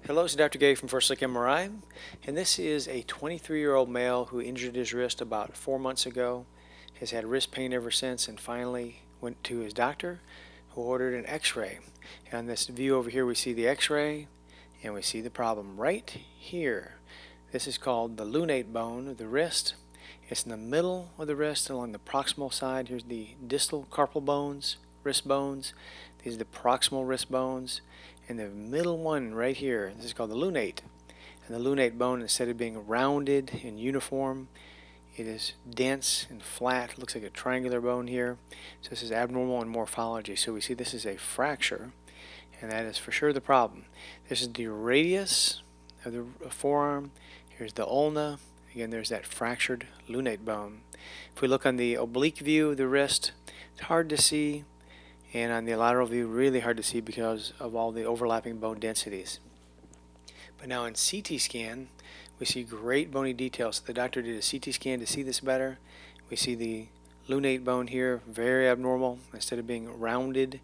Hello, it's Dr. Gay from First Look MRI, and this is a 23-year-old male who injured his wrist about 4 months ago, has had wrist pain ever since, and finally went to his doctor who ordered an x-ray. And on this view over here we see the x-ray and we see the problem right here. This is called the lunate bone of the wrist. It's in the middle of the wrist along the proximal side. Here's the distal carpal bones, wrist bones. These are the proximal wrist bones. And the middle one right here, this is called the lunate. And the lunate bone, instead of being rounded and uniform, it is dense and flat. It looks like a triangular bone here. So this is abnormal in morphology. So we see this is a fracture, and that is for sure the problem. This is the radius of the forearm. Here's the ulna. Again, there's that fractured lunate bone. If we look on the oblique view of the wrist, it's hard to see. And on the lateral view, really hard to see because of all the overlapping bone densities. But now in CT scan, we see great bony details. So the doctor did a CT scan to see this better. We see the lunate bone here, very abnormal. Instead of being rounded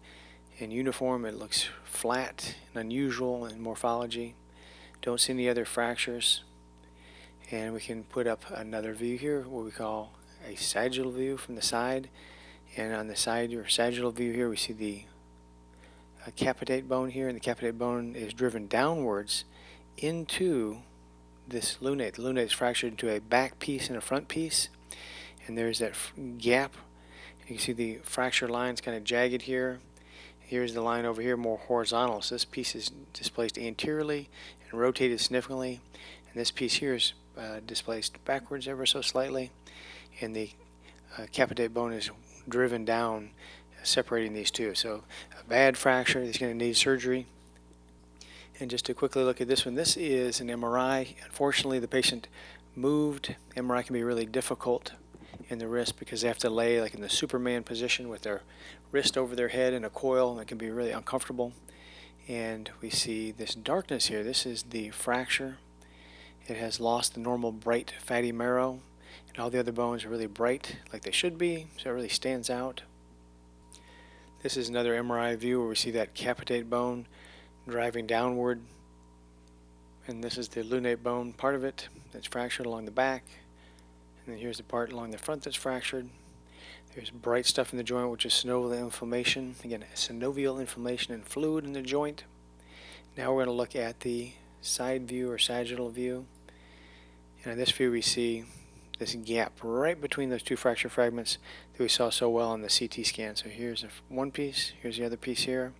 and uniform, it looks flat and unusual in morphology. Don't see any other fractures. And we can put up another view here, what we call a sagittal view from the side. And on the side, or sagittal view here, we see the capitate bone here, and the capitate bone is driven downwards into this lunate. The lunate is fractured into a back piece and a front piece, and there's that gap. You can see the fracture line's kind of jagged here. Here's the line over here, more horizontal. So this piece is displaced anteriorly and rotated significantly, and this piece here is displaced backwards ever so slightly, and the capitate bone is driven down, separating these two. So a bad fracture is going to need surgery. And just to quickly look at this one, this is an MRI. Unfortunately, the patient moved. MRI can be really difficult in the wrist because they have to lay like in the Superman position with their wrist over their head in a coil, and it can be really uncomfortable. And we see this darkness here. This is the fracture. It has lost the normal bright fatty marrow, and all the other bones are really bright like they should be, so it really stands out. This is another MRI view where we see that capitate bone driving downward, and this is the lunate bone part of it that's fractured along the back, and then here's the part along the front that's fractured. There's bright stuff in the joint, which is synovial inflammation. Again, synovial inflammation and fluid in the joint. Now we're going to look at the side view or sagittal view, and in this view we see this gap right between those two fracture fragments that we saw so well on the CT scan. So here's one piece, here's the other piece here,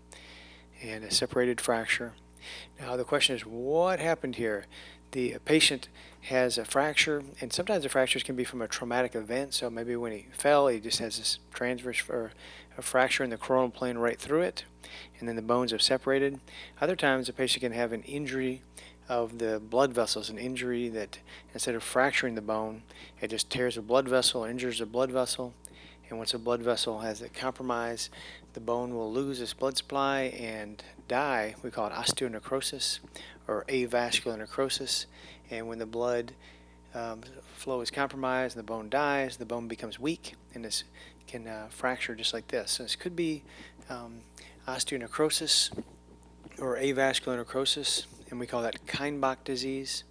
and a separated fracture. Now the question is, what happened here? The patient has a fracture, and sometimes the fractures can be from a traumatic event. So maybe when he fell, he just has this transverse or a fracture in the coronal plane right through it, and then the bones have separated. Other times the patient can have an injury of the blood vessels, an injury that instead of fracturing the bone, it just tears a blood vessel, injures a blood vessel, and once a blood vessel has a compromise, the bone will lose its blood supply and die. We call it osteonecrosis or avascular necrosis, and when the blood flow is compromised and the bone dies, the bone becomes weak, and this can fracture just like this. So this could be osteonecrosis or avascular necrosis, and we call that Kienbach disease.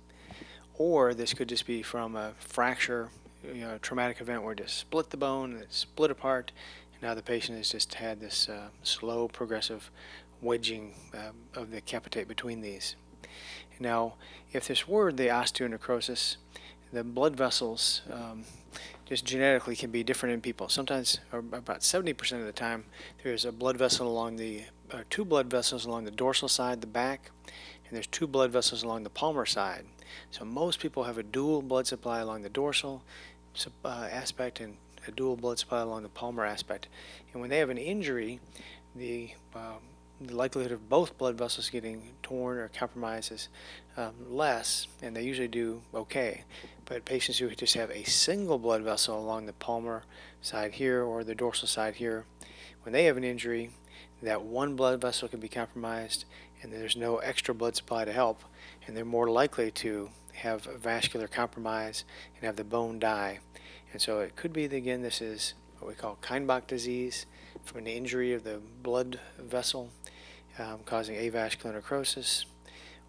Or this could just be from a fracture, a traumatic event where it just split the bone and it split apart, and now the patient has just had this slow progressive wedging of the capitate between these. Now, if this were the osteonecrosis, the blood vessels just genetically can be different in people. Sometimes, or about 70% of the time, there's a blood vessel along the, two blood vessels along the dorsal side, the back, and there's two blood vessels along the palmar side. So most people have a dual blood supply along the dorsal aspect and a dual blood supply along the palmar aspect. And when they have an injury, the likelihood of both blood vessels getting torn or compromised is less, and they usually do okay. But patients who just have a single blood vessel along the palmar side here or the dorsal side here, when they have an injury, that one blood vessel can be compromised and there's no extra blood supply to help, and they're more likely to have vascular compromise and have the bone die. And so it could be that, again, this is what we call Kienbach disease from an injury of the blood vessel causing avascular necrosis,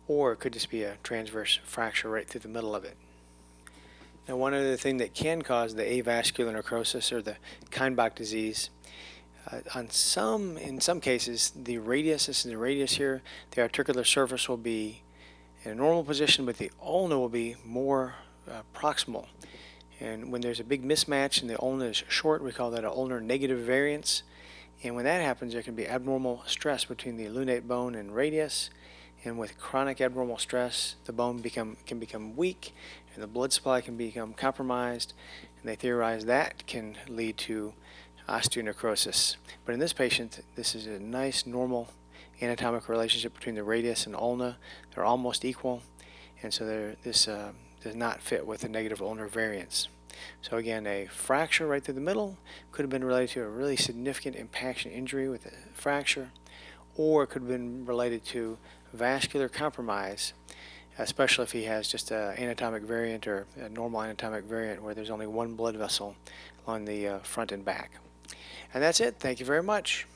or it could just be a transverse fracture right through the middle of it. Now, one other thing that can cause the avascular necrosis or the Kienbach disease, in some cases, the radius, this is the radius here, the articular surface will be in a normal position, but the ulna will be more proximal. And when there's a big mismatch and the ulna is short, we call that an ulnar negative variance. And when that happens, there can be abnormal stress between the lunate bone and radius. And with chronic abnormal stress, the bone can become weak and the blood supply can become compromised. And they theorize that can lead to osteonecrosis. But in this patient, this is a nice normal anatomic relationship between the radius and ulna. They're almost equal, and so this does not fit with the negative ulnar variance. So again, a fracture right through the middle could have been related to a really significant impaction injury with a fracture, or it could have been related to vascular compromise, especially if he has just an anatomic variant or a normal anatomic variant where there's only one blood vessel along the front and back. And that's it. Thank you very much.